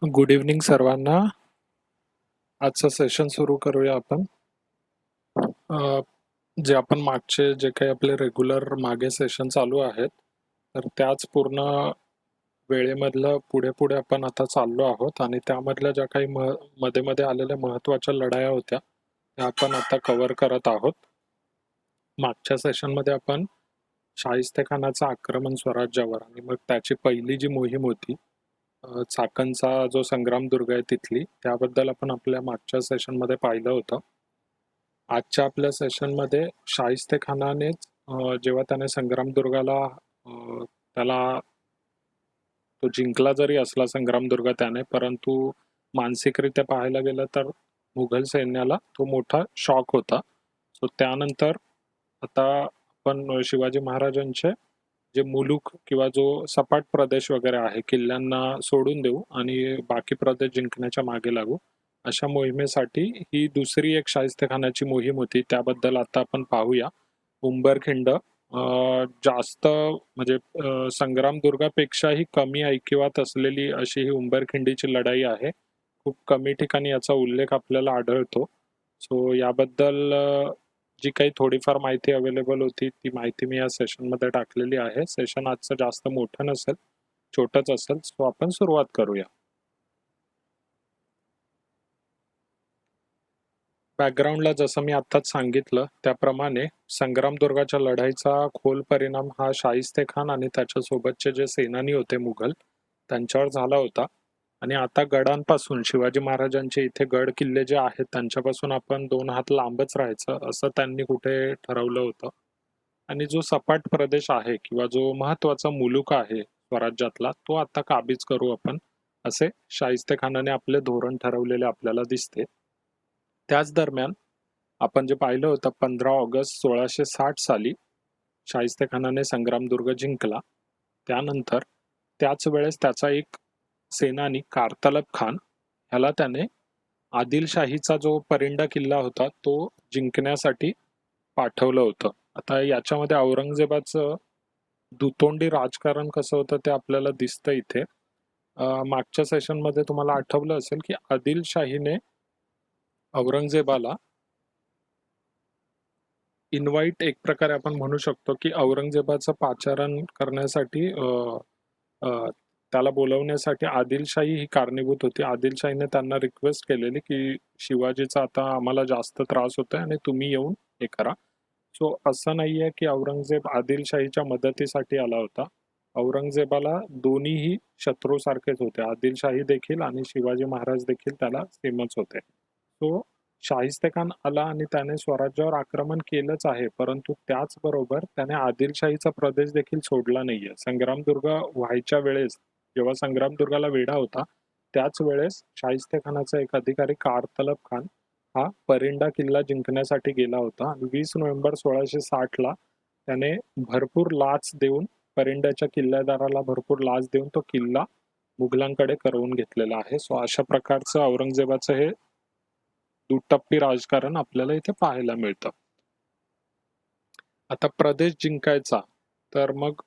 Good evening सर्वांना. आजचं session सुरू करूया आपण. जे आपण मागचे जे काही आपले रेग्युलर मागे सेशन चालू आहेत, तर त्याच पूर्ण वेळेमधलं पुढे पुढे आपण आता चाललो आहोत आणि त्यामधल्या ज्या काही मध्ये मध्ये आलेल्या महत्त्वाच्या लढाया होत्या त्या आपण आता कव्हर करत आहोत. मागच्या सेशनमध्ये आपण शाहिस्तेखानाचं आक्रमण स्वराज्यावर आणि मग त्याची पहिली जी मोहीम होती, चाकणचा जो संग्रामदुर्ग आहे तिथली, त्याबद्दल आपण आपल्या मागच्या सेशनमध्ये पाहिलं होतं. आजच्या आपल्या सेशनमध्ये शाहिस्तेखानानेच जेव्हा त्याने संग्रामदुर्गाला त्याला तो जिंकला जरी असला संग्रामदुर्ग त्याने, परंतु मानसिकरित्या पाहायला गेलं तर मुघल सैन्याला तो मोठा शॉक होता. सो त्यानंतर आता आपण शिवाजी महाराजांचे जे मुलूक किंवा जो सपाट प्रदेश वगैरे आहे किल्ल्यांना सोडून देऊ आणि बाकी प्रदेश जिंकण्याच्या मागे लागू, अशा मोहिमेसाठी ही दुसरी एक शाहिस्तेखानाची मोहीम होती. त्याबद्दल आता आपण पाहूया. उंबरखिंड जास्त म्हणजे संग्रामदुर्गापेक्षाही कमी ऐकिवात असलेली अशी ही उंबरखिंडीची लढाई आहे. खूप कमी ठिकाणी याचा उल्लेख आपल्याला आढळतो. सो याबद्दल जी काही थोडीफार माहिती अवेलेबल होती ती माहिती मी या सेशनमध्ये टाकलेली आहे. सेशन आजचं जास्त मोठं नसेल, छोटंच असेल. सो आपण सुरुवात करूया. बॅकग्राऊंडला जसं मी आत्ताच सांगितलं त्याप्रमाणे संग्रामदुर्गाच्या लढाईचा खोल परिणाम हा शाहिस्तेखान आणि त्याच्यासोबतचे जे सेनानी होते मुघल त्यांच्यावर झाला होता. आणि आता गडांपासून शिवाजी महाराजांचे इथे गड किल्ले जे आहेत त्यांच्यापासून आपण 2 हात लांबच राहायचं असं त्यांनी कुठे ठरवलं होतं. आणि जो सपाट प्रदेश आहे किंवा जो महत्वाचा मुलूक आहे स्वराज्यातला तो आता काबीज करू आपण, असे शाहिस्तेखानाने आपले धोरण ठरवलेले आपल्याला दिसते. त्याच दरम्यान आपण जे पाहिलं होतं 15 ऑगस्ट 1660 साली शाहिस्तेखानाने संग्रामदुर्ग जिंकला. त्यानंतर त्याच वेळेस त्याचा एक सेनानी कारतलब खान ह्याला त्याने आदिलशाहीचा जो परिंडा किल्ला होता तो जिंकण्यासाठी पाठवलं होतं. आता याच्यामध्ये औरंगजेबाचं दुतोंडी राजकारण कसं होतं ते आपल्याला दिसतं इथे. मागच्या सेशनमध्ये तुम्हाला आठवलं असेल की आदिलशाहीने औरंगजेबाला इन्व्हाइट एक प्रकारे आपण म्हणू शकतो की औरंगजेबाचं पाचारण करण्यासाठी त्याला बोलवण्यासाठी आदिलशाही ही कारणीभूत होती. आदिलशाहीने त्यांना रिक्वेस्ट केलेली की शिवाजीचा आता आम्हाला जास्त त्रास होतोय आणि तुम्ही येऊन हे करा. सो असं नाहीये की औरंगजेब आदिलशाहीच्या मदतीसाठी आला होता. औरंगजेबाला दोन्हीही शत्रूसारखेच होते. आदिलशाही देखील आणि शिवाजी महाराज देखील त्याला सेमच होते. सो शाहिस्तेखान आला आणि त्याने स्वराज्यावर आक्रमण केलंच आहे, परंतु त्याचबरोबर त्याने आदिलशाहीचा प्रदेश देखील सोडला नाहीये. संग्रामदुर्ग व्हायच्या वेळेस जेव्हा संग्रामदुर्गाला वेढा होता त्याच वेळेस शाहिस्तेखानाचा एक अधिकारी कारतलब खान हा परिंडा किल्ला जिंकण्यासाठी गेला होता आणि 20 नोव्हेंबर 1660 ला त्याने भरपूर लाच देऊन परिंड्याच्या किल्लेदाराला भरपूर लाच देऊन तो किल्ला मुघलांकडे करवून घेतलेला आहे. सो अशा प्रकारचं औरंगजेबाचं हे दुटप्पी राजकारण आपल्याला इथे पाहायला मिळतं. आता प्रदेश जिंकायचा तर मग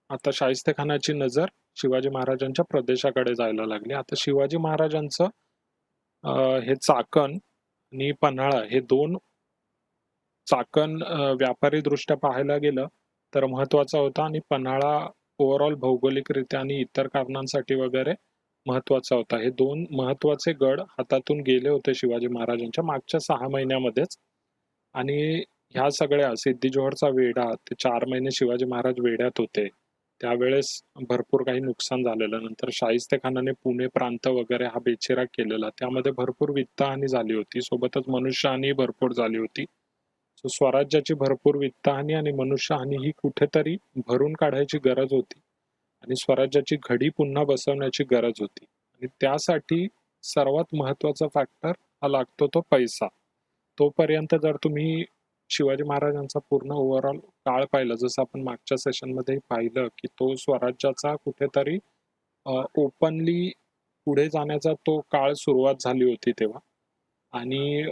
आता शाहिस्तेखानाची नजर शिवाजी महाराजांच्या प्रदेशाकडे जायला लागली. आता शिवाजी महाराजांचं हे चाकण आणि पन्हाळा हे दोन चाकण व्यापारी दृष्ट्या पाहायला गेलं तर महत्वाचा होता आणि पन्हाळा ओव्हरऑल भौगोलिकरित्या आणि इतर कारणांसाठी वगैरे महत्वाचा होता. हे दोन महत्वाचे गड हातातून गेले होते शिवाजी महाराजांच्या मागच्या 6 महिन्यामध्येच. आणि ह्या सगळ्या सिद्धी-जोहरचा वेढा ते 4 महिने शिवाजी महाराज वेढ्यात होते. त्यावेळेस भरपूर काही नुकसान झालेलं. नंतर शाहिस्तेखानाने पुणे प्रांत वगैरे हा बेचिराख केलेला. त्यामध्ये भरपूर वित्तहानी झाली होती. सोबतच मनुष्यहानी भरपूर झाली होती. सो स्वराज्याची भरपूर वित्तहानी आणि मनुष्यहानी ही कुठेतरी भरून काढायची गरज होती आणि स्वराज्याची घडी पुन्हा बसवण्याची गरज होती. आणि त्यासाठी सर्वात महत्वाचा फॅक्टर हा लागतो तो पैसा. तोपर्यंत जर तुम्ही शिवाजी महाराजांचा पूर्ण ओव्हरऑल काळ पाहिला, जसं आपण मागच्या सेशनमध्ये पाहिलं की तो स्वराज्याचा कुठेतरी ओपनली पुढे जाण्याचा तो काळ सुरुवात झाली होती तेव्हा. आणि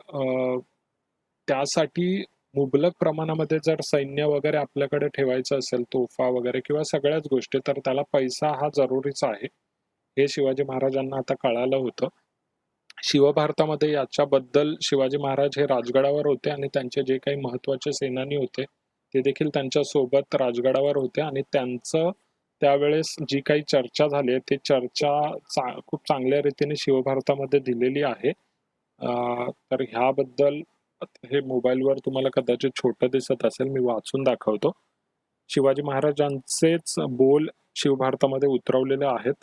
त्यासाठी मुबलक प्रमाणामध्ये जर सैन्य वगैरे आपल्याकडे ठेवायचं असेल, तोफा वगैरे किंवा सगळ्याच गोष्टी, तर त्याला पैसा हा जरुरीचा आहे. हे शिवाजी महाराजांना आता कळालं होतं. शिवभारतामध्ये याच्याबद्दल शिवाजी महाराज हे राजगडावर होते आणि त्यांचे जे काही महत्त्वाचे सेनानी होते, ते देखील त्यांच्या सोबत राजगडावर होते आणि त्यांचं त्यावेळेस जी काही चर्चा झाली आहे, ती चर्चा खूप चांगल्या रीतीने शिवभारतामध्ये दिलेली आहे. तर ह्याबद्दल हे मोबाईलवर तुम्हाला कदाचित छोटं दिसत असेल, मी वाचून दाखवतो. शिवाजी महाराजांचेच बोल शिवभारतामध्ये उतरवलेले आहेत.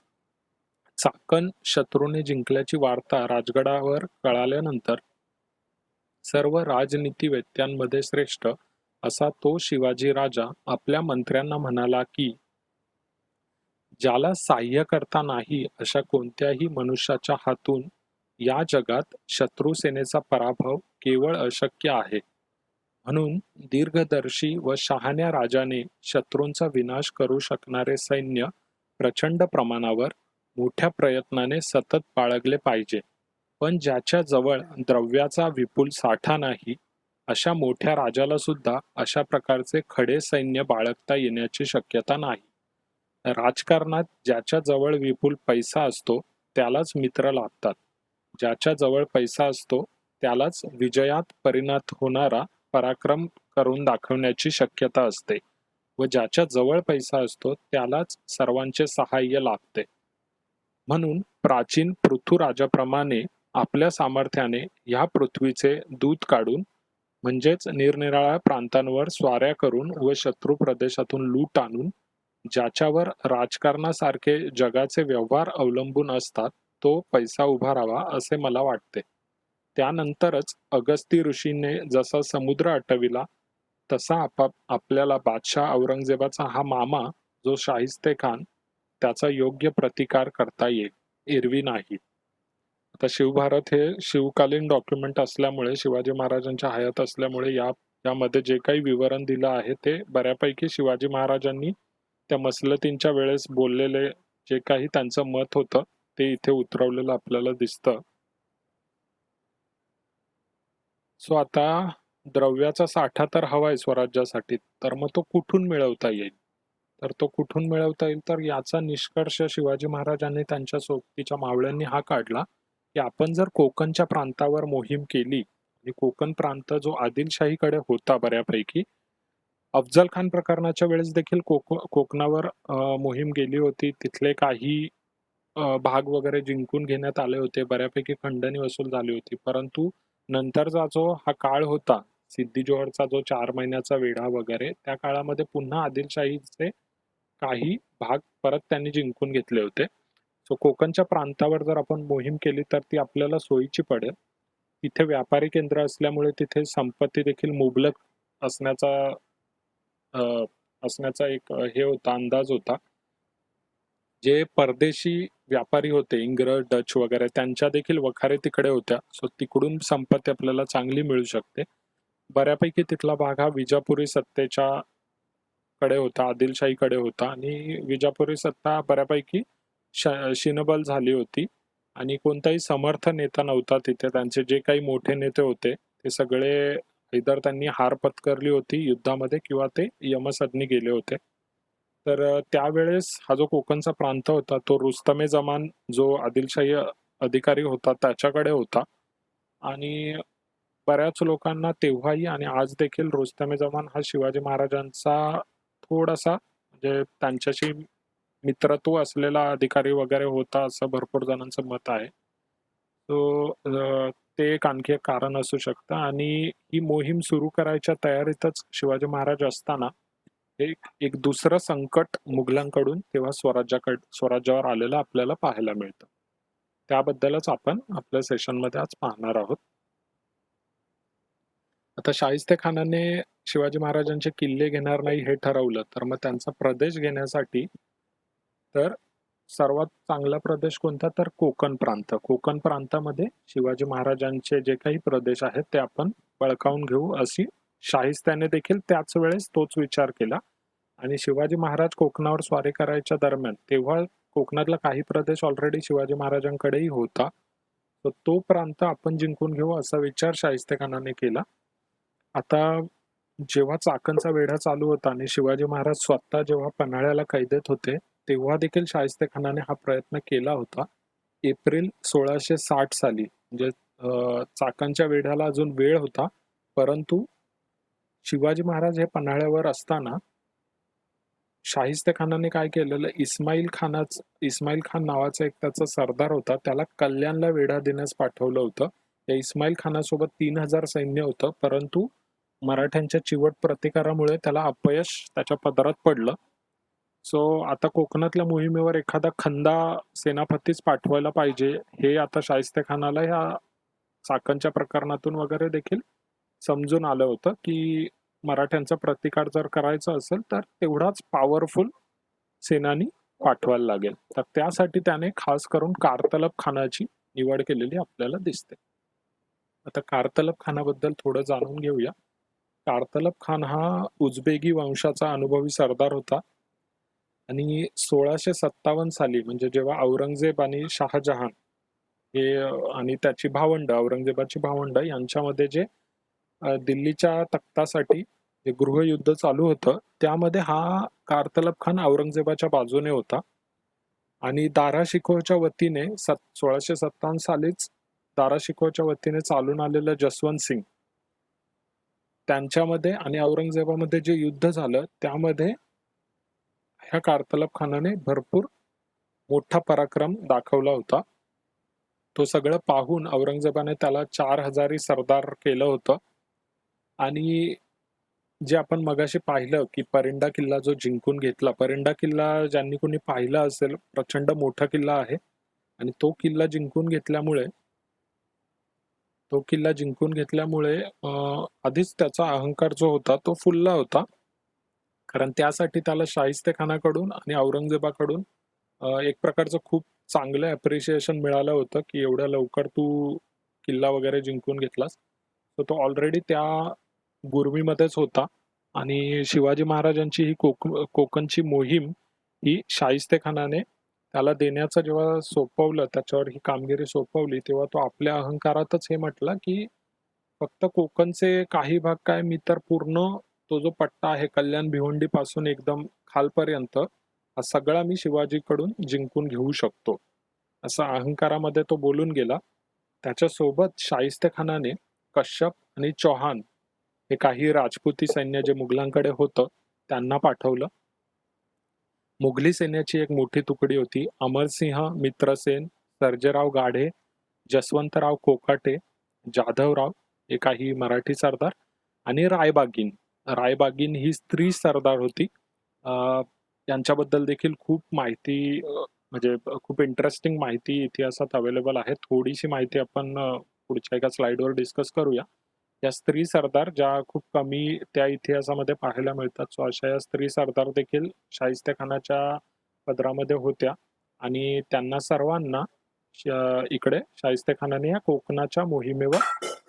चाकण शत्रूने जिंकल्याची वार्ता राजगडावर कळाल्यानंतर सर्व राजनीतिवेत्त्यांमध्ये श्रेष्ठ असा तो शिवाजी राजा आपल्या मंत्र्यांना म्हणाला की ज्याला साह्य करता नाही अशा कोणत्याही मनुष्याच्या हातून या जगात शत्रुसेनेचा पराभव केवळ अशक्य आहे. म्हणून दीर्घदर्शी व शहाण्या राजाने शत्रूंचा विनाश करू शकणारे सैन्य प्रचंड प्रमाणावर मोठ्या प्रयत्नाने सतत बाळगले पाहिजे. पण ज्याच्या जवळ द्रव्याचा विपुल साठा नाही अशा मोठ्या राजाला सुद्धा अशा प्रकारचे खडे सैन्य बाळगता येण्याची शक्यता नाही. राजकारणात ज्याच्या जवळ विपुल पैसा असतो त्यालाच मित्र लाभतात. ज्याच्या जवळ पैसा असतो त्यालाच विजयात परिणत होणारा पराक्रम करून दाखवण्याची शक्यता असते व ज्याच्या जवळ पैसा असतो त्यालाच सर्वांचे सहाय्य लाभते. म्हणून प्राचीन पृथ्वीराजाप्रमाणे आपल्या सामर्थ्याने ह्या पृथ्वीचे दूध काढून म्हणजेच निरनिराळ्या प्रांतांवर स्वाऱ्या करून व शत्रू प्रदेशातून लूट आणून ज्याच्यावर राजकारणासारखे जगाचे व्यवहार अवलंबून असतात तो पैसा उभा राहावा असे मला वाटते. त्यानंतरच अगस्ती ऋषीने जसा समुद्र आटविला तसा आपल्याला बादशाह औरंगजेबाचा हा मामा जो शाहिस्ते खान त्याचा योग्य प्रतिकार करता येईल, एरवी नाही. आता शिवभारत हे शिवकालीन डॉक्युमेंट असल्यामुळे शिवाजी महाराजांच्या हयात असल्यामुळे यामध्ये जे काही विवरण दिलं आहे ते बऱ्यापैकी शिवाजी महाराजांनी त्या मसलतींच्या वेळेस बोललेले जे काही त्यांचं मत होतं ते इथे उतरवलेलं आपल्याला दिसतं. सो आता द्रव्याचा साठा तर हवाय स्वराज्यासाठी, तर मग तो कुठून मिळवता येईल? तर तो कुठून मिळवता येईल तर याचा निष्कर्ष शिवाजी महाराजांनी त्यांच्या सोबतीच्या मावळ्यांनी हा काढला की आपण जर कोकणच्या प्रांतावर मोहीम केली आणि कोकण प्रांत जो आदिलशाहीकडे होता बऱ्यापैकी, अफजल खान प्रकरणाच्या वेळेस देखील कोकणावर मोहीम गेली होती. तिथले काही भाग वगैरे जिंकून घेण्यात आले होते. बऱ्यापैकी खंडणी वसूल झाली होती. परंतु नंतरचा जो हा काळ होता, सिद्दी जोहरचा जो 4 महिन्याचा वेढा वगैरे, त्या काळामध्ये पुन्हा आदिलशाहीचे काही भाग परत त्यांनी जिंकून घेतले होते. सो कोकणच्या प्रांतावर जर आपण मोहीम केली तर ती आपल्याला सोयीची पडेल. तिथे व्यापारी केंद्र असल्यामुळे तिथे संपत्ती देखील मुबलक असण्याचा एक हे होता, अंदाज होता. जे परदेशी व्यापारी होते, इंग्रज, डच वगैरे, त्यांच्या देखील वखारी तिकडे होत्या. सो तिकडून संपत्ती आपल्याला चांगली मिळू शकते. बऱ्यापैकी तिथला भाग हा विजापुरी सत्तेच्या कडे होता, आदिलशाहीकडे होता आणि विजापुरी सत्ता बऱ्यापैकी शिनबल झाली होती आणि कोणताही समर्थ नेता नव्हता तिथे. त्यांचे जे काही मोठे नेते होते ते सगळे इधर त्यांनी हार पत्करली होती युद्धामध्ये किंवा ते यमसदनी गेले होते. तर त्यावेळेस हा जो कोकणचा प्रांत होता तो रुस्तमे जमान जो आदिलशाही अधिकारी होता त्याच्याकडे होता आणि बऱ्याच लोकांना तेव्हाही आणि आज देखील रुस्तमे जमान हा शिवाजी महाराजांचा थोडासा म्हणजे त्यांच्याशी मित्रत्व असलेला अधिकारी वगैरे होता असं भरपूर जणांचं मत आहे. ते एक आणखी एक कारण असू शकतं आणि ही मोहीम सुरू करायच्या तयारीतच शिवाजी महाराज असताना एक दुसरं संकट मुघलांकडून तेव्हा स्वराज्यावर आलेलं आपल्याला पाहायला मिळतं. त्याबद्दलच आपण आपल्या सेशनमध्ये आज पाहणार आहोत. आता शाहिस्ते खानाने शिवाजी महाराजांचे किल्ले घेणार नाही हे ठरवलं तर मग त्यांचा प्रदेश घेण्यासाठी तर सर्वात चांगला प्रदेश कोणता तर कोकण प्रांत. कोकण प्रांतामध्ये शिवाजी महाराजांचे जे काही प्रदेश आहेत ते आपण बळकावून घेऊ अशी शाहिस्त्याने देखील त्याच वेळेस तोच विचार केला आणि शिवाजी महाराज कोकणावर स्वारी करायच्या दरम्यान तेव्हा कोकणातला काही प्रदेश ऑलरेडी शिवाजी महाराजांकडेही होता. तर तो प्रांत आपण जिंकून घेऊ असा विचार शाहिस्ते खानाने केला. आता जेव्हा चाकणचा वेढा चालू होता आणि शिवाजी महाराज स्वतः जेव्हा पन्हाळ्याला कैदेत होते तेव्हा देखील शाहिस्तेखानाने हा प्रयत्न केला होता. एप्रिल 1660 साली म्हणजे चाकांच्या वेढ्याला अजून वेळ होता, परंतु शिवाजी महाराज हे पन्हाळ्यावर असताना शाहिस्तेखानाने काय केलेलं, इस्माईल खान नावाचा एक त्याचा सरदार होता, त्याला कल्याणला वेढा देण्यास पाठवलं होतं. या इस्माईल खानासोबत 3000 सैन्य होतं, परंतु मराठ्यांच्या चिवट प्रतिकारामुळे त्याला अपयश त्याच्या पदरात पडलं. सो आता कोकणातल्या मोहिमेवर एखादा खंदा सेनापतीच पाठवायला पाहिजे, हे आता शाहिस्तेखानाला ह्या चाकणच्या प्रकरणातून वगैरे देखील समजून आलं होतं, की मराठ्यांचा प्रतिकार जर करायचा असेल तर तेवढाच पॉवरफुल सेनानी पाठवायला लागेल. तर त्यासाठी त्याने खास करून कारतलब खानाची निवड केलेली आपल्याला दिसते. आता कारतलब खानाबद्दल थोडं जाणून घेऊया. कारतलब खान हा उझबेगी वंशाचा अनुभवी सरदार होता आणि 1657 साली म्हणजे जेव्हा औरंगजेब आणि शहाजहान हे आणि त्याची भावंड औरंगजेबाची भावंड यांच्यामध्ये जे दिल्लीच्या तख्तासाठी जे गृहयुद्ध चालू होतं, त्यामध्ये हा कारतलब खान औरंगजेबाच्या बाजूने होता आणि दारा शिकोहच्या वतीने 1657 सालीच दारा शिकोहच्या वतीने चालून आलेलं जसवंत सिंग त्यांच्यामध्ये आणि औरंगजेबामध्ये जे युद्ध झालं त्यामध्ये ह्या कारतलब खानाने भरपूर मोठा पराक्रम दाखवला होता. तो सगळं पाहून औरंगजेबाने त्याला 4000 सरदार केलं होतं आणि जे आपण मगाशी पाहिलं की परिंडा किल्ला जो जिंकून घेतला, परिंडा किल्ला ज्यांनी कोणी पाहिला असेल प्रचंड मोठा किल्ला आहे आणि तो किल्ला जिंकून घेतल्यामुळे आधीच त्याचा अहंकार जो होता तो फुलला होता, कारण त्यासाठी त्याला शाहिस्तेखानाकडून आणि औरंगजेबाकडून एक प्रकारचं खूप चांगलं अप्रिशिएशन मिळालं होतं की एवढ्या लवकर तू किल्ला वगैरे जिंकून घेतलास. तर तो ऑलरेडी त्या गुरमीमध्येच होता आणि शिवाजी महाराजांची ही कोकणची मोहीम ही शाहिस्तेखानाने त्याला देण्याचं जेव्हा सोपवलं, त्याच्यावर ही कामगिरी सोपवली, तेव्हा तो आपल्या अहंकारातच हे म्हटला की फक्त कोकणचे काही भाग काय, मी तर पूर्ण तो जो पट्टा आहे कल्याण भिवंडी पासून एकदम खालपर्यंत हा सगळा मी शिवाजीकडून जिंकून घेऊ शकतो, असा अहंकारामध्ये तो बोलून गेला. त्याच्यासोबत शाहिस्तेखानाने कश्यप आणि चौहान हे काही राजपुती सैन्य जे मुघलांकडे होतं त्यांना पाठवलं. मुघली सैन्याची एक मोठी तुकडी होती. अमरसिंह मित्रसेन, सर्जेराव गाढे, जसवंतराव कोकाटे, जाधवराव हे काही मराठी सरदार आणि रायबागीन ही स्त्री सरदार होती. यांच्याबद्दल देखील खूप माहिती म्हणजे खूप इंटरेस्टिंग माहिती इतिहासात अवेलेबल आहे. थोडीशी माहिती आपण पुढच्या एका स्लाइडवर डिस्कस करूया. या स्त्री सरदार ज्या खूप कमी त्या इतिहासामध्ये पाहायला मिळतात. सो अशा या स्त्री सरदार देखील शाहिस्तेखानाच्या पदरामध्ये होत्या आणि त्यांना सर्वांना इकडे शाहिस्तेखानाने या कोकणाच्या मोहिमेवर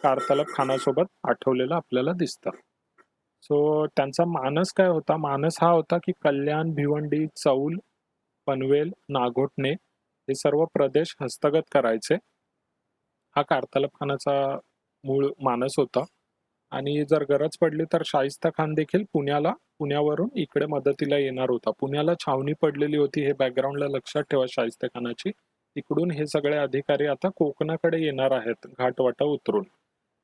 कारतलब खानासोबत पाठवलेलं आपल्याला दिसतं. सो त्यांचा मानस काय होता? मानस हा होता की कल्याण, भिवंडी, चौल, पनवेल, नागोठणे हे सर्व प्रदेश हस्तगत करायचे. हा कारतलब खानाचा मूळ मानस होता आणि जर गरज पडली तर शाहिस्ता खान देखील पुण्यावरून इकडे मदतीला येणार होता. पुण्याला छावणी पडलेली होती, हे बॅकग्राऊंडला लक्षात ठेवा शाहिस्ता खानाची. तिकडून हे सगळे अधिकारी आता कोकणाकडे येणार आहेत घाटवाटा उतरून.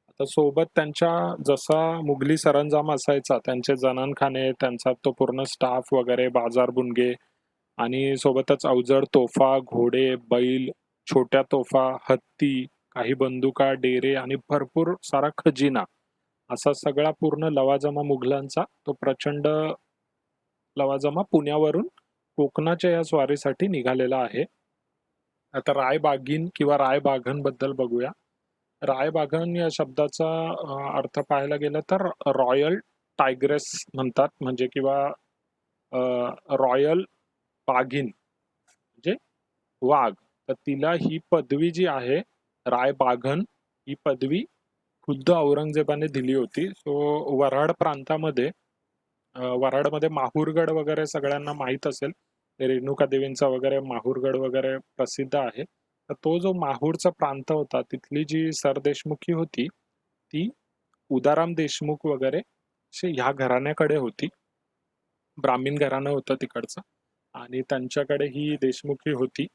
आता सोबत त्यांच्या जसा मुघली सरंजाम असायचा, त्यांचे जनानखाने, त्यांचा तो पूर्ण स्टाफ वगैरे, बाजार बुनगे आणि सोबतच अवजड तोफा, घोडे, बैल, छोट्या तोफा, हत्ती, काही बंदुका, डेरे आणि भरपूर सारा खजिना, असा सगळा पूर्ण लवाजमा मुघलांचा तो प्रचंड लवाजमा पुण्यावरून कोकणाच्या या स्वारीसाठी निघालेला आहे. आता रायबागीन किंवा रायबाघन बद्दल बघूया. रायबाघन या शब्दाचा अर्थ पाहायला गेला तर रॉयल टायग्रेस म्हणतात, म्हणजे किंवा रॉयल बाघीन म्हणजे वाघ. तर तिला ही पदवी जी आहे रायबाघन, ही पदवी खुद्द औरंगजेबाने दिली होती. सो वऱ्हाडमध्ये माहूरगड वगैरे सगळ्यांना माहित असेल, रेणुका देवींचा वगैरे माहूरगड वगैरे प्रसिद्ध आहे. तर तो जो माहूरचा प्रांत होता, तिथली जी सरदेशमुखी होती ती उदाराम देशमुख वगैरे ह्या घराण्याकडे होती. ब्राह्मीण घराणं होतं तिकडचं आणि त्यांच्याकडे ही देशमुखी होती.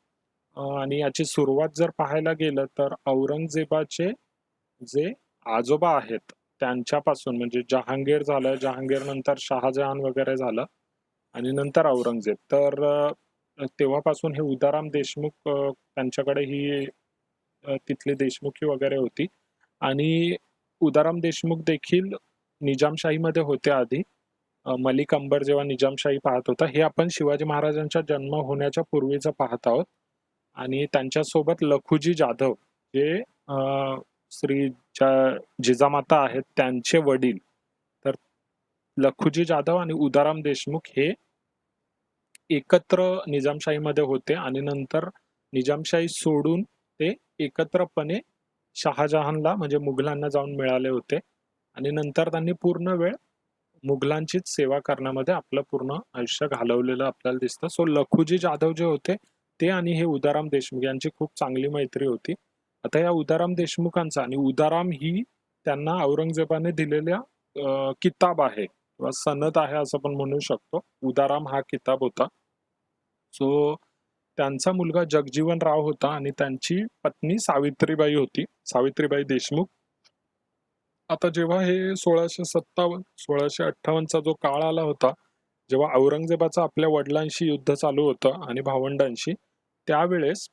आणि याची सुरुवात जर पाहायला गेलं तर औरंगजेबाचे जे आजोबा आहेत त्यांच्यापासून, म्हणजे जहांगीर झालं, जहांगीर नंतर शहाजहान वगैरे झालं आणि नंतर औरंगजेब. तर तेव्हापासून हे उदाराम देशमुख त्यांच्याकडे ही तिथली देशमुखी वगैरे होती. आणि उदाराम देशमुख देखील निजामशाहीमध्ये होते आधी. मलिक अंबर जेव्हा निजामशाही पाहत होता, हे आपण शिवाजी महाराजांचा जन्म होण्याच्या पूर्वीचं पाहत आहोत. आणि त्यांच्यासोबत लखुजी जाधव जे श्री जिजामाता आहेत त्यांचे वडील. तर लखुजी जाधव आणि उदाराम देशमुख हे एकत्र निजामशाहीमध्ये होते आणि नंतर निजामशाही सोडून ते एकत्रपणे शहाजहानला म्हणजे मुघलांना जाऊन मिळाले होते. आणि नंतर त्यांनी पूर्ण वेळ मुघलांचीच सेवा करण्यामध्ये आपलं पूर्ण आयुष्य घालवलेलं आपल्याला दिसतं. सो लखुजी जाधव जे होते ते आणि हे उदाराम देशमुख यांची खूप चांगली मैत्री होती. आता या उदाराम देशमुखांचा, आणि उदाराम ही त्यांना औरंगजेबाने दिलेल्या किताब आहे किंवा सनद आहे असं पण म्हणू शकतो. उदाराम हा किताब होता. सो त्यांचा मुलगा जगजीवन राव होता आणि त्यांची पत्नी सावित्रीबाई होती, सावित्रीबाई देशमुख. आता जेव्हा हे 1657 1658चा जो काळ आला होता, जेव्हा औरंगजेबाचं आपल्या वडिलांशी युद्ध चालू होतं आणि भावंडांशी, त्यावेळेस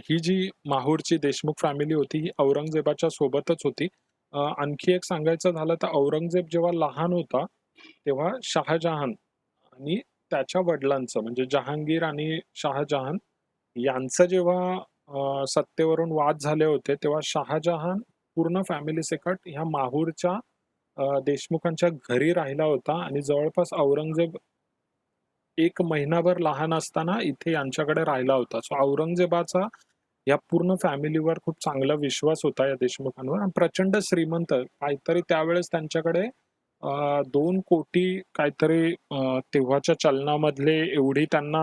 ही जी माहूरची देशमुख फॅमिली होती ही औरंगजेबाच्या सोबतच होती. आणखी एक सांगायचं झालं तर औरंगजेब जेव्हा लहान होता तेव्हा शहाजहान आणि त्याच्या वडिलांचं म्हणजे जहांगीर आणि शहाजहान यांचं जेव्हा सत्तेवरून वाद झाले होते तेव्हा शहाजहान पूर्ण फॅमिली सकट ह्या माहूरच्या देशमुखांच्या घरी राहिला होता आणि जवळपास औरंगजेब 1 महिनाभर लहान असताना इथे यांच्याकडे राहिला होता. सो औरंगजेबाचा या पूर्ण फॅमिलीवर खूप चांगला विश्वास होता या देशमुखांवर आणि प्रचंड श्रीमंत काहीतरी त्यावेळेस त्यांच्याकडे 2 कोटी काहीतरी तेव्हाच्या चलनामधले एवढी त्यांना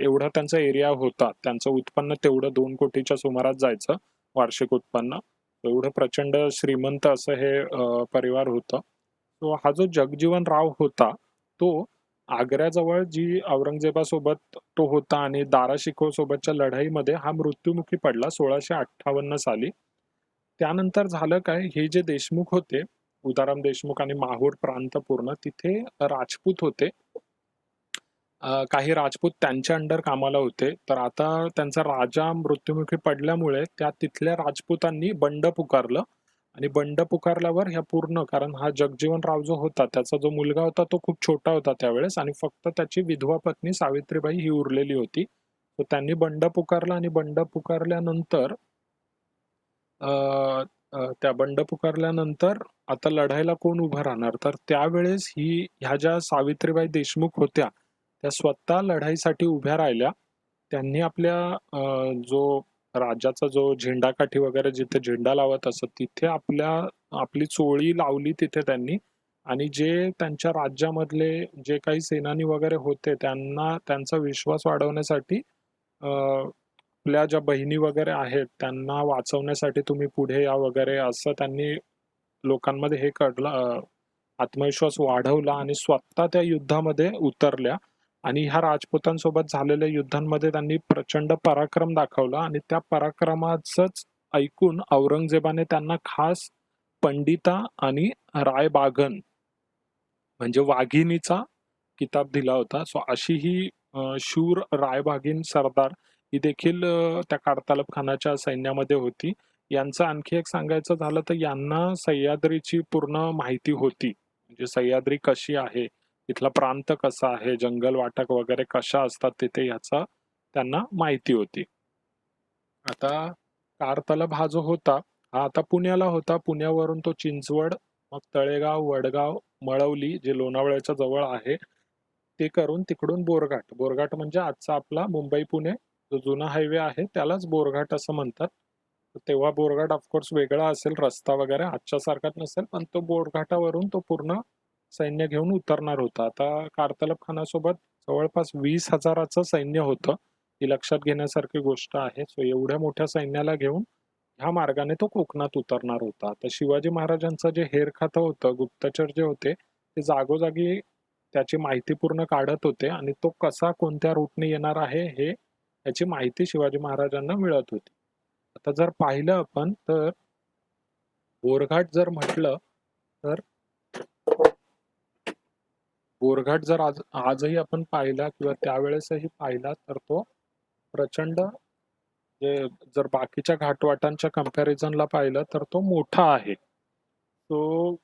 एवढा त्यांचा एरिया होता. त्यांचं उत्पन्न तेवढं 2 कोटीच्या सुमारास जायचं वार्षिक उत्पन्न. एवढं प्रचंड श्रीमंत असं हे परिवार होतं. तो हा जो जगजीवन राव होता, तो आग्र्याजवळ जी औरंगजेबासोबत तो होता आणि दारा शिकोह सोबतच्या लढाईमध्ये हा मृत्युमुखी पडला 1658 साली. त्यानंतर झालं काय, हे जे देशमुख होते, उदाराम देशमुख आणि माहूर प्रांत पूर्ण तिथे राजपूत होते. काही राजपूत त्यांच्या अंडर कामाला होते. तर आता त्यांचा राजा मृत्युमुखी पडल्यामुळे त्या तिथल्या राजपुतांनी बंड पुकारलं आणि बंड पुकारल्यावर ह्या पूर्ण, कारण हा जगजीवन राव जो होता त्याचा जो मुलगा होता तो खूप छोटा होता त्यावेळेस आणि फक्त त्याची विधवा पत्नी सावित्रीबाई ही उरलेली होती. तर त्यांनी बंड पुकारला आणि बंड पुकारल्यानंतर त्या बंड पुकारल्यानंतर आता लढायला कोण उभं राहणार? तर त्यावेळेस ह्या ज्या सावित्रीबाई देशमुख होत्या, त्या स्वतः लढाईसाठी उभ्या राहिल्या. त्यांनी आपल्या जो राज्याचा जो झेंडाकाठी वगैरे जिथे झेंडा लावत असत, तिथे आपली चोळी लावली तिथे त्यांनी. आणि जे त्यांच्या राज्यामधले जे काही सेनानी वगैरे होते, त्यांना त्यांचा विश्वास वाढवण्यासाठी आपल्या ज्या बहिणी वगैरे आहेत, त्यांना वाचवण्यासाठी तुम्ही पुढे या वगैरे असं त्यांनी लोकांमध्ये हे आत्मविश्वास वाढवला आणि स्वतः त्या युद्धामध्ये उतरल्या. आणि ह्या राजपुतांसोबत झालेल्या युद्धांमध्ये त्यांनी प्रचंड पराक्रम दाखवला आणि त्या पराक्रमाचंच ऐकून औरंगजेबाने त्यांना खास पंडिता आणि रायबागन म्हणजे वाघिणीचा किताब दिला होता. सो अशी ही शूर रायबागीन सरदार ही देखील त्या काडतालब खानाच्या सैन्यामध्ये होती. यांचं आणखी एक सांगायचं झालं तर यांना सह्याद्रीची पूर्ण माहिती होती. म्हणजे सह्याद्री कशी आहे, तिथला प्रांत कसा आहे, जंगल वाटक वगैरे कशा असतात तिथे याचा त्यांना माहिती होती. आता कारतलब हा जो होता, हा आता पुण्याला होता. पुण्यावरून तो चिंचवड, मग तळेगाव, वडगाव, मळवली जे लोणावळ्याच्या जवळ आहे, ते करून तिकडून बोरघाट. बोरघाट म्हणजे आजचा आपला मुंबई-पुणे जो जुना हायवे आहे त्यालाच बोरघाट असं म्हणतात. तेव्हा बोरघाट ऑफकोर्स वेगळा असेल, रस्ता वगैरे आजच्या सारखाच नसेल, पण तो बोरघाटावरून तो पूर्ण सैन्य घेऊन उतरणार होता. आता कारतलब खानासोबत जवळपास 20,000चं सैन्य होतं. ही लक्षात घेण्यासारखी गोष्ट आहे. सो एवढ्या मोठ्या सैन्याला घेऊन ह्या मार्गाने तो कोकणात उतरणार होता. तर शिवाजी महाराजांचं जे हेरखातं होतं, गुप्तचर जे होते, ते जागोजागी त्याची माहिती पूर्ण काढत होते आणि तो कसा कोणत्या रूटने येणार आहे हे याची माहिती शिवाजी महाराजांना मिळत होती. आता जर पाहिलं आपण तर बोरघाट जर म्हटलं तर बोरघाट जर आजही आपण पाहिला किंवा त्यावेळेसही पाहिला तर तो प्रचंड जर बाकीच्या घाटवाटांच्या कंपॅरिझनला पाहिलं तर तो मोठा आहे. तो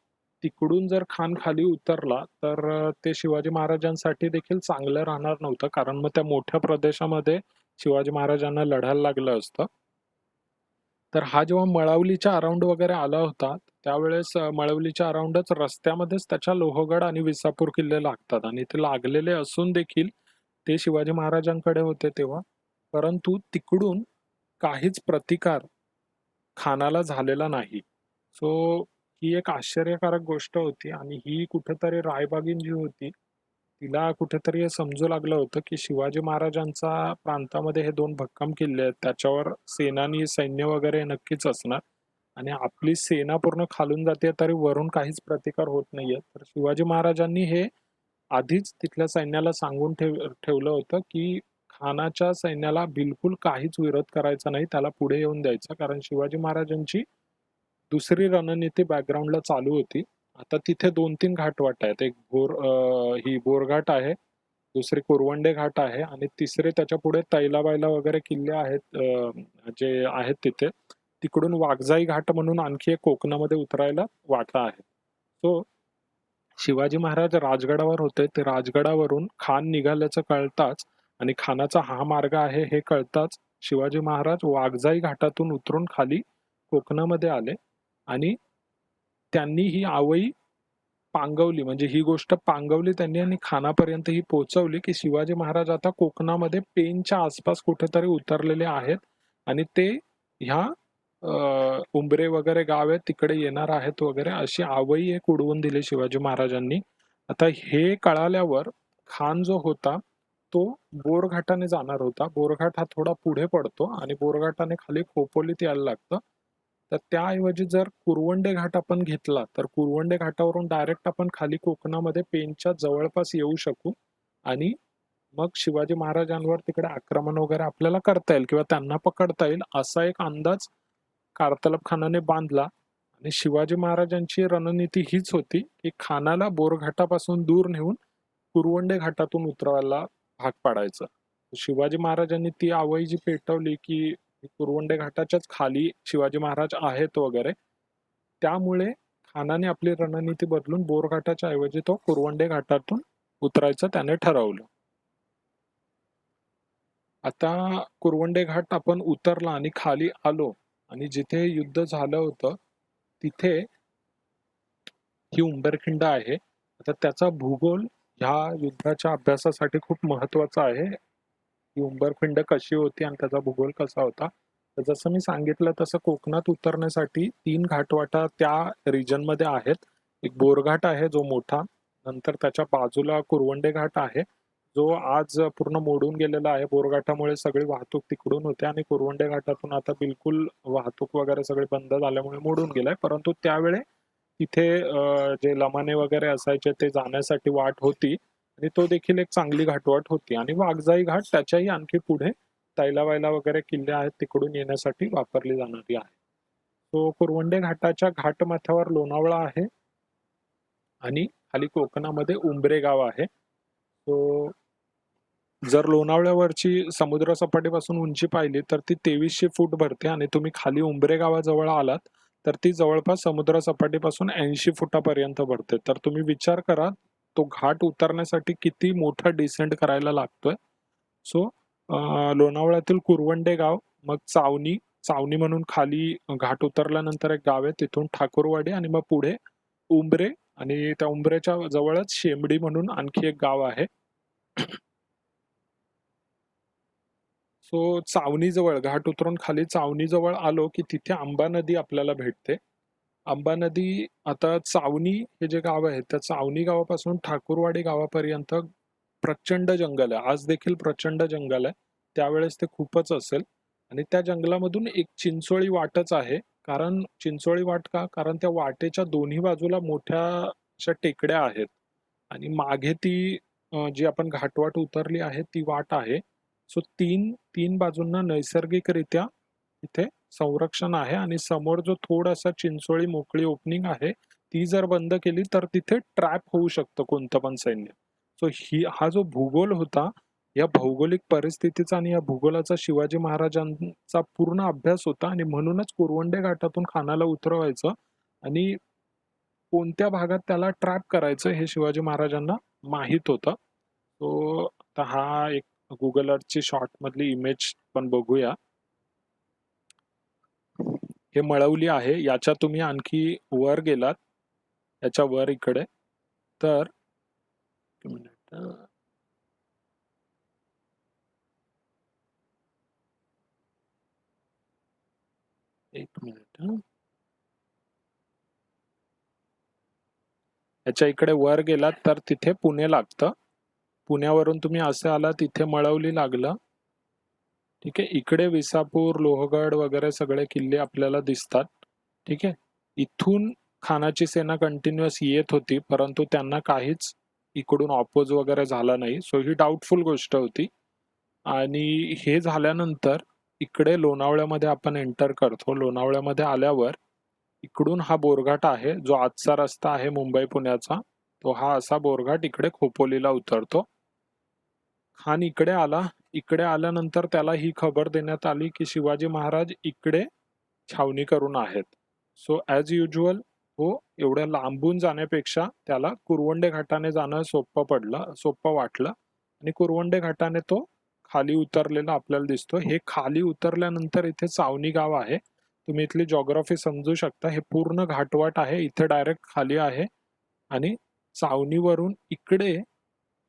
तिकडून जर खान खाली उतरला तर ते शिवाजी महाराजांसाठी देखील चांगलं राहणार नव्हतं, कारण मग त्या मोठ्या प्रदेशामध्ये शिवाजी महाराजांना लढायला लागलं असतं. तर हा जेव्हा मळावलीच्या अराउंड वगैरे आला होता, त्यावेळेस मळवलीच्या अराउंडच रस्त्यामध्येच त्याच्या लोहगड आणि विसापूर किल्ले लागतात आणि ते लागलेले असून देखील ते शिवाजी महाराजांकडे होते तेव्हा. परंतु तिकडून काहीच प्रतिकार खानाला झालेला नाही. सो ही एक आश्चर्यकारक गोष्ट होती आणि ही कुठेतरी रायबागीन जी होती, तिला कुठेतरी हे समजू लागलं होतं, की शिवाजी महाराजांचा प्रांतामध्ये हे 2 भक्कम किल्ले आहेत. त्याच्यावर सेनानी, सैन्य वगैरे नक्कीच असणार आणि आपली सेना पूर्ण खालून जाते तरी वरून काहीच प्रतिकार होत नाहीये. तर शिवाजी महाराजांनी हे आधीच तिथल्या सैन्याला सांगून ठेवलं होतं, की खानाच्या सैन्याला बिलकुल काहीच विरोध करायचा नाही. त्याला पुढे येऊन द्यायचा. कारण शिवाजी महाराजांची दुसरी रणनीती बॅकग्राऊंडला चालू होती. आता तिथे 2-3 घाटवाट आहेत. एक ही बोरघाट आहे, दुसरी कुरवंडे घाट आहे आणि तिसरे त्याच्यापुढे तैलाबाईला वगैरे किल्ले आहेत जे आहेत तिथे. तिकडून वाघजाई घाट म्हणून आणखी एक कोकणामध्ये उतरायला वाटा आहे. सो शिवाजी महाराज राजगडावर होते. ते राजगडावरून खान निघाल्याचं कळताच आणि खानाचा हा मार्ग आहे हे कळताच शिवाजी महाराज वाघजाई घाटातून उतरून खाली कोकणामध्ये आले आणि त्यांनी ही आवई पांगवली, म्हणजे ही गोष्ट पांगवली त्यांनी आणि खानापर्यंत ही पोहोचवली, की शिवाजी महाराज आता कोकणामध्ये पेनच्या आसपास कुठेतरी उतरलेले आहेत आणि ते ह्या उंबरे वगैरे गाव आहेत तिकडे येणार आहेत वगैरे, अशी आवई एक उडवून दिली शिवाजी महाराजांनी. आता हे कळाल्यावर खान जो होता तो बोरघाटाने जाणार होता. बोरघाट हा थोडा पुढे पडतो आणि बोरघाटाने खाली खोपोलीत यायला लागतं. तर त्याऐवजी जर कुरवंडे घाट आपण घेतला तर कुरवंडे घाटावरून डायरेक्ट आपण खाली कोकणामध्ये पेनच्या जवळपास येऊ शकू आणि मग शिवाजी महाराजांवर तिकडे आक्रमण वगैरे आपल्याला करता येईल किंवा त्यांना पकडता येईल असा एक अंदाज कारतलब खानाने बांधला आणि शिवाजी महाराजांची रणनीती हीच होती की खानाला बोरघाटापासून दूर नेऊन कुरवंडे घाटातून उतरवायला भाग पाडायचं. शिवाजी महाराजांनी ती आवई जी पेटवली की कुरवंडे घाटाच्याच खाली शिवाजी महाराज आहेत वगैरे, त्यामुळे खानाने आपली रणनीती बदलून बोरघाटाच्या ऐवजी तो कुरवंडे घाटातून उतरायचं त्याने ठरवलं. आता कुरवंडे घाट आपण उतरला आणि खाली आलो आणि जिथे युद्ध झालं होतं तिथे ही उंबरखिंड आहे. आता त्याचा भूगोल ह्या युद्धाच्या अभ्यासासाठी खूप महत्वाचा आहे. ही उंबरखिंड कशी होती आणि त्याचा भूगोल कसा होता. तर जसं मी सांगितलं तसं कोकणात उतरण्यासाठी 3 घाटवाटा त्या रिजनमध्ये आहेत. एक बोरघाट आहे जो मोठा, नंतर त्याच्या बाजूला कुरवंडे घाट आहे, जो आज पूर्ण मोडून गेलेला आहे. बोरघाटामुळे सगळी वाहतूक तिकडून होते आणि कुरवंडे घाटातून आता बिलकुल वाहतूक वगैरे सगळी बंद झाल्यामुळे मोडून गेलाय. परंतु त्यावेळे तिथे जे लमाने वगैरे असायचे ते जाण्यासाठी वाट होती आणि तो देखील एक चांगली घाटवाट होती आणि वाघजाई घाट त्याच्याही आणखी पुढे तैलाबाईला वगैरे किल्ले आहेत तिकडून येण्यासाठी वापरली जाणारी आहे. तो कुरवंडे घाटाच्या घाटमाथ्यावर लोणावळा आहे आणि खाली कोकणामध्ये उंबरे गाव आहे. तो जर लोणावळ्यावरची समुद्र सपाटीपासून उंची पाहिली तर ती 2300 फूट भरते आणि तुम्ही खाली उंबरे गावाजवळ आलात तर ती जवळपास समुद्र सपाटीपासून 80 फुटापर्यंत भरते. तर तुम्ही विचार करा तो घाट उतरण्यासाठी किती मोठा डिसेंट करायला लागतोय. सो लोणावळ्यातील कुरवंडे गाव, मग चावणी, चावणी म्हणून खाली घाट उतरल्यानंतर एक गाव आहे, तिथून ठाकूरवाडी आणि मग पुढे उंबरे आणि त्या उंबरेच्या जवळच शेमडी म्हणून आणखी एक गाव आहे. सो चावणीजवळ घाट उतरून खाली चावणीजवळ आलो की तिथे आंबा नदी आपल्याला भेटते. आंबा नदी, आता चावणी हे जे गाव आहे त्या चावणी गावापासून ठाकूरवाडी गावापर्यंत प्रचंड जंगल आहे. आज देखील प्रचंड जंगल आहे. त्यावेळेस ते खूपच असेल आणि त्या जंगलामधून एक चिंचोळी वाटच आहे. कारण चिंचोळी वाट का? कारण त्या वाटेच्या दोन्ही बाजूला मोठ्या अशा टेकड्या आहेत आणि मागे ती जी आपण घाटवाट उतरली आहे ती वाट आहे. सो तीन बाजूंना नैसर्गिकरित्या इथे संरक्षण आहे आणि समोर जो थोडासा चिंचोळी मोकळी ओपनिंग आहे ती जर बंद केली तर तिथे ट्रॅप होऊ शकतं कोणतं पण सैन्य. सो हा जो भूगोल होता, या भौगोलिक परिस्थितीचा आणि या भूगोलाचा शिवाजी महाराजांचा पूर्ण अभ्यास होता आणि म्हणूनच कुरवंडे घाटातून खानाला उतरवायचं आणि कोणत्या भागात त्याला ट्रॅप करायचं हे शिवाजी महाराजांना माहित होतं. तो आता हा एक गुगल अर्थची शॉर्ट मधली इमेज पण बघूया. हे मळवली आहे. याच्या तुम्ही आणखी वर गेलात, याच्या वर इकडे तर एक मिनिट. एक मिनिट. याच्या इकडे वर गेलात तर तिथे पुणे लागतं. पुण्यावरून तुम्ही असे आलात तिथे मळवली लागलं. ठीक आहे. इकडे विसापूर, लोहगड वगैरे सगळे किल्ले आपल्याला दिसतात. ठीक आहे. इथून खानाची सेना कंटिन्युअस येत होती, परंतु त्यांना काहीच इकडून ऑपोज वगैरे झाला नाही. सो ही डाऊटफुल गोष्ट होती. आणि हे झाल्यानंतर इकडे लोणावळ्यामध्ये आपण एंटर करतो. लोणावळ्यामध्ये आल्यावर इकडून हा बोरघाट आहे, जो आजचा रस्ता आहे मुंबई पुण्याचा. तो हा असा बोरघाट इकडे खोपोलीला उतरतो. खान इकडे आला. इकडे आल्यानंतर त्याला ही खबर देण्यात आली की शिवाजी महाराज इकडे छावणी करून आहेत. सो ॲज युज्युअल तो एवढ्या लांबून जाण्यापेक्षा त्याला कुरवंडे घाटाने जाणं सोपं वाटलं आणि कुरवंडे घाटाने तो खाली उतरलेला आपल्याला दिसतो. हे खाली उतरल्यानंतर इथे चावणी गाव आहे. तुम्ही इथली जॉग्राफी समजू शकता. हे पूर्ण घाटवाट आहे. इथे डायरेक्ट खाली आहे आणि चावणीवरून इकडे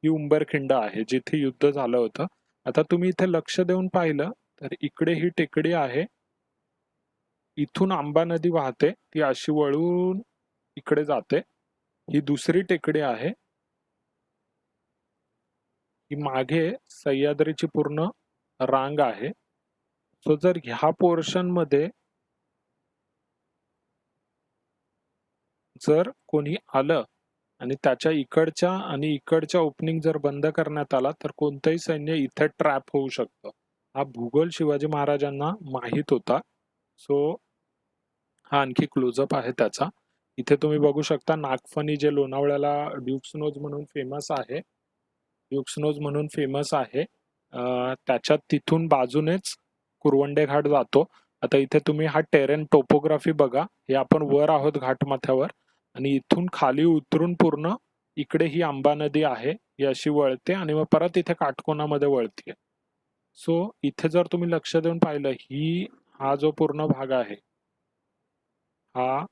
ही उंबरखिंड आहे जिथे युद्ध झालं होतं. आता तुम्ही इथे लक्ष देऊन पाहिलं तर इकडे ही टेकडी आहे. इथून आंबा नदी वाहते, ती अशी वळून इकडे जाते. ही दुसरी टेकडी आहे. ही मागे सह्याद्रीची पूर्ण रांग आहे. सो जर ह्या पोर्शन मध्ये जर कोणी आलं आणि त्याच्या इकडच्या आणि इकडच्या ओपनिंग जर बंद करण्यात आला तर कोणतंही सैन्य इथे ट्रॅप होऊ शकतं. हा भूगोल शिवाजी महाराजांना माहित होता. सो हा आणखी क्लोजअप आहे त्याचा. इथे तुम्ही बघू शकता नागफणी, जे लोणावळ्याला ड्यूक्स नोज म्हणून फेमस आहे. त्याच्यात तिथून बाजूनेच कुरवंडे घाट जातो. आता इथे तुम्ही हा टेरेन टोपोग्राफी बघा. हे आपण वर आहोत घाटमाथ्यावर आणि इथून खाली उतरून पूर्ण इकडे ही आंबा नदी आहे. ही अशी वळते आणि मग परत इथे काटकोनामध्ये वळते. सो इथे जर तुम्ही लक्ष देऊन पाहिलं, हा जो पूर्ण भाग आहे, हा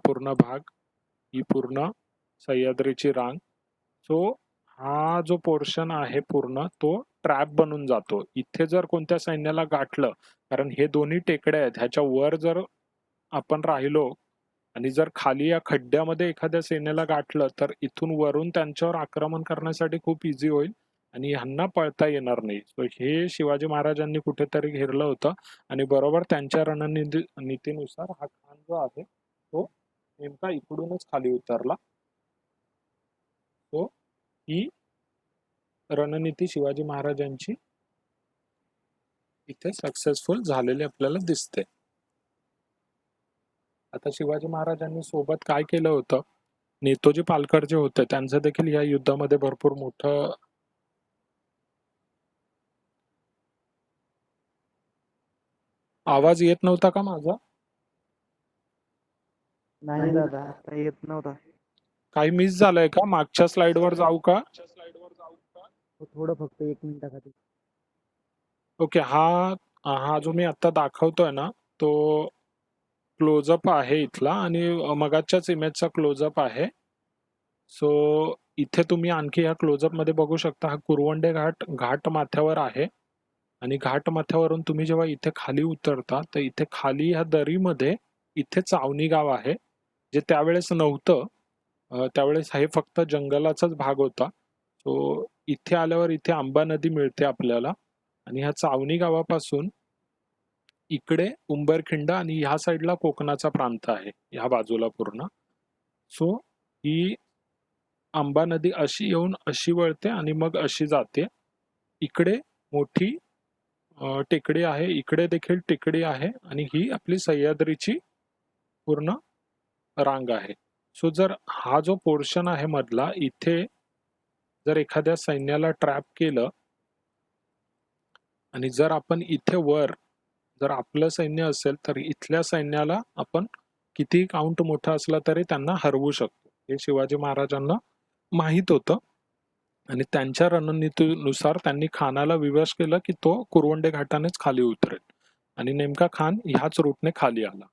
पूर्ण भाग, ही पूर्ण सह्याद्रीची रांग. सो हा जो पोर्शन आहे पूर्ण तो ट्रॅप बनून जातो. इथे जर कोणत्या सैन्याला गाठलं, कारण हे दोन्ही टेकड्या आहेत, ह्याच्या वर जर आपण राहिलो आणि जर खाली या खड्ड्यामध्ये एखाद्या सैन्याला गाठलं तर इथून वरून त्यांच्यावर आक्रमण करण्यासाठी खूप इझी होईल आणि ह्यांना पळता येणार नाही. सो हे शिवाजी महाराजांनी कुठेतरी घेरलं होतं आणि बरोबर त्यांच्या रणनीतीनुसार हा खान जो आहे तो नेमका इकडूनच खाली उतरला. तो ही रणनीती शिवाजी महाराजांची इथे सक्सेसफुल झालेली आपल्याला दिसते. आता शिवाजी महाराजांनी सोबत काय केलं होतं, नेतोजी पालकर जे होते त्यांचं देखील या युद्धामध्ये भरपूर मोठं. आवाज येत नव्हता का माझा? नाही दादा, आता येत नव्हता. काही मिस झालंय का? मागच्या स्लाइड वर जाऊ का? थोडं फक्त 1 मिनिटासाठी. ओके. हा जो मी आता दाखवतोय ना, तो क्लोजअप आहे इथला आणि मगाच्याच इमेजचा क्लोजअप आहे. सो इथे तुम्ही आणखी या क्लोजअप मध्ये बघू शकता, हा कुरवंडे घाट माथ्यावर आहे आणि घाट माथ्यावरून तुम्ही जेव्हा इथे खाली उतरता तर इथे खाली ह्या दरीमध्ये इथे चावणी गाव आहे, जे त्यावेळेस नव्हतं. त्यावेळेस हे फक्त जंगलाचाच भाग होता. सो इथे आल्यावर इथे आंबा नदी मिळते आपल्याला आणि ह्या चावणी गावापासून इकडे उंबरखिंड आणि ह्या साईडला कोकणाचा प्रांत आहे, ह्या बाजूला पूर्ण. सो ही आंबा नदी अशी येऊन अशी वळते आणि मग अशी जाते. इकडे मोठी टेकडी आहे, इकडे देखील टेकडी आहे आणि ही आपली सह्याद्रीची पूर्ण रांग आहे. सो जर हा जो पोर्शन आहे मधला, इथे जर एखाद्या सैन्याला ट्रॅप केलं आणि जर आपण इथे वर जर आपलं सैन्य असेल तर इथल्या सैन्याला आपण किती काउंट मोठा असला तरी त्यांना हरवू शकतो. हे शिवाजी महाराजांना माहित होतं आणि त्यांच्या रणनीतीनुसार त्यांनी खानाला विवश केलं की तो कुरवंडे घाटानेच खाली उतरेल आणि नेमका खान ह्याच रूटने खाली आला.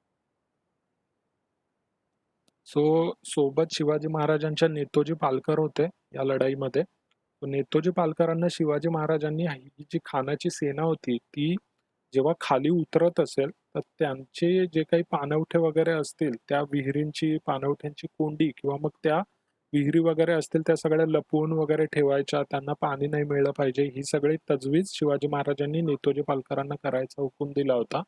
सोबत शिवाजी महाराजांच्या नेतोजी पालकर होते या लढाईमध्ये. नेतोजी पालकरांना शिवाजी महाराजांनी ही जी खानाची सेना होती ती जेव्हा खाली उतरत असेल तर त्यांचे जे काही पाणवठे वगैरे असतील त्या विहिरींची पाणवठ्यांची कोंडी किंवा मग त्या विहिरी वगैरे असतील त्या सगळ्या लपवून वगैरे ठेवायच्या, त्यांना पाणी नाही मिळलं पाहिजे, ही सगळी तजवीज शिवाजी महाराजांनी नेतोजी पालकरांना करायचा हुकूम दिला होता.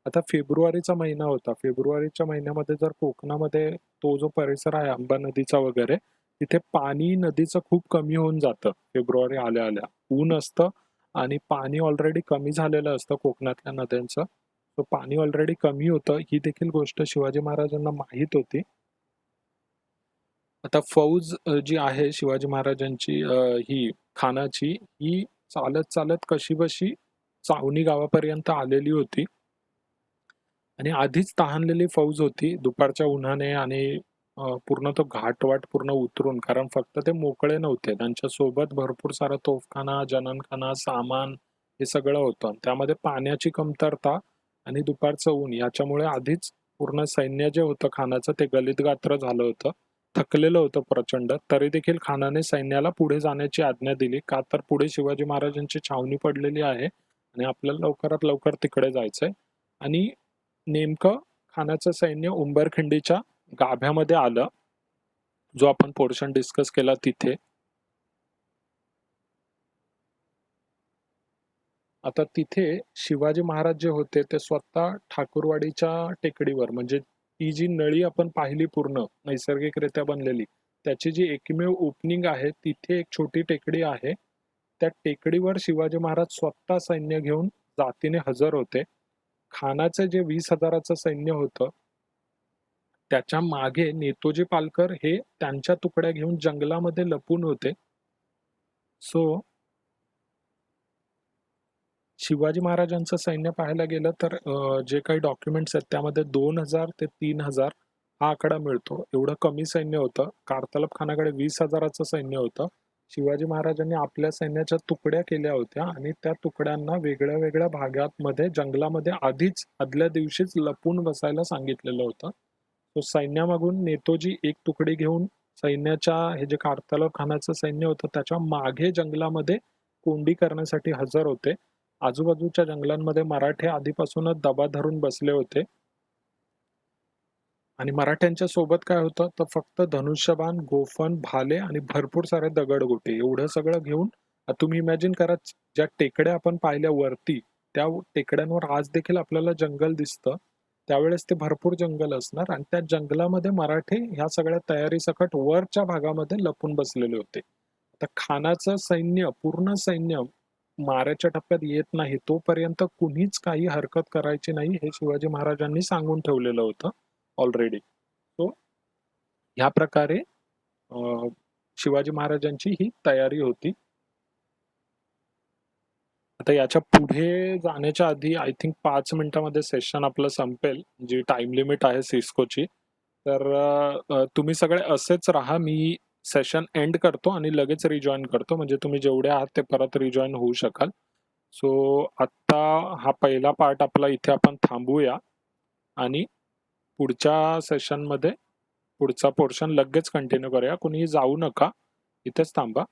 आता फेब्रुवारीचा महिना होता. फेब्रुवारीच्या महिन्यामध्ये जर कोकणामध्ये तो जो परिसर आहे आंबा नदीचा वगैरे, तिथे पाणी नदीचं खूप कमी होऊन जातं फेब्रुवारी आल्या आल्या. ऊन असतं आणि पाणी ऑलरेडी कमी झालेलं असतं कोकणातल्या नद्यांचं. तो पाणी ऑलरेडी कमी होतं, ही देखील गोष्ट शिवाजी महाराजांना माहीत होती. आता फौज जी आहे शिवाजी महाराजांची ही खानाची, ही चालत चालत कशीबशी चावणी गावापर्यंत आलेली होती आणि आधीच तहानलेली फौज होती दुपारच्या उन्हाने आणि पूर्ण तो घाटवाट पूर्ण उतरून, कारण फक्त ते मोकळे नव्हते, त्यांच्या सोबत भरपूर सारा तोफखाना, जननखाना, सामान हे सगळं होतं. त्यामध्ये पाण्याची कमतरता आणि दुपारचं ऊन याच्यामुळे आधीच पूर्ण सैन्य जे होतं खानाचं ते गलितगात्र झालं होतं, थकलेलं होतं प्रचंड. तरी देखील खानाने सैन्याला पुढे जाण्याची आज्ञा दिली, का तर पुढे शिवाजी महाराजांची छावणी पडलेली आहे आणि आपल्याला लवकरात लवकर तिकडे जायचंय. आणि नेमकं खानाचं सैन्य उंबरखिंडीच्या गाभ्यामध्ये आलं, जो आपण पोर्शन डिस्कस केला तिथे. आता तिथे शिवाजी महाराज जे होते ते स्वतः ठाकूरवाडीच्या टेकडीवर, म्हणजे ती जी नळी आपण पाहिली पूर्ण नैसर्गिकरित्या बनलेली, त्याची जी एकमेव ओपनिंग आहे तिथे एक छोटी टेकडी आहे. त्या टेकडीवर शिवाजी महाराज स्वतः सैन्य घेऊन जातीने हजर होते. खानाचे जे 20,000चं सैन्य होतं त्याच्या मागे नेतोजी पालकर हे त्यांच्या तुकड्या घेऊन जंगलामध्ये लपून होते. सो शिवाजी महाराजांचं सैन्य पाहायला गेलं तर जे काही डॉक्युमेंट्स आहेत त्यामध्ये 2,000 ते 3,000 हा आकडा मिळतो. एवढं कमी सैन्य होतं. कारतलब खानाकडे 20,000चं सैन्य होतं. शिवाजी महाराजांनी आपल्या सैन्याच्या तुकड्या केल्या होत्या आणि त्या तुकड्यांना वेगळ्या वेगळ्या भागामध्ये जंगलामध्ये आधीच आदल्या दिवशीच लपून बसायला सांगितलेलं होतं. तो सैन्यामागून नेतोजी एक तुकडी घेऊन सैन्याच्या हे जे कारतलब खानाचं सैन्य होतं त्याच्या मागे जंगलामध्ये कोंडी करण्यासाठी हजर होते. आजूबाजूच्या जंगलांमध्ये मराठे आधीपासूनच दबा धरून बसले होते आणि मराठ्यांच्या सोबत काय होतं तर फक्त धनुष्यबाण, गोफण, भाले आणि भरपूर सारे दगडगोटे एवढं सगळं घेऊन. तुम्ही इमॅजिन करा, ज्या टेकड्या आपण पाहिल्या वरती त्या टेकड्यांवर आज देखील आपल्याला जंगल दिसतं. त्यावेळेस ते भरपूर जंगल असणार आणि त्या जंगलामध्ये मराठे ह्या सगळ्या तयारीसकट वरच्या भागामध्ये लपून बसलेले होते. तर खानाचं सैन्य, पूर्ण सैन्य माऱ्याच्या टप्प्यात येत नाही तोपर्यंत कुणीच काही हरकत करायची नाही, हे शिवाजी महाराजांनी सांगून ठेवलेलं होतं ऑलरेडी. सो ह्या प्रकारे शिवाजी महाराजांची ही तयारी होती. आता याच्या पुढे जाण्याच्या आधी आय थिंक 5 मिनिटांमध्ये सेशन आपलं संपेल, जी टाइम लिमिट आहे सिस्कोची. तर तुम्ही सगळे असेच राहा. मी सेशन एंड करतो आणि लगेच रिजॉइन करतो, म्हणजे तुम्ही जेवढे आहात ते परत रिजॉइन होऊ शकाल. सो आत्ता हा पहिला पार्ट आपला इथे आपण थांबूया आणि पुढच्या सेशनमध्ये पुढचा पोर्शन लगेच कंटिन्यू करूया. कुणीही जाऊ नका, इथेच थांबा.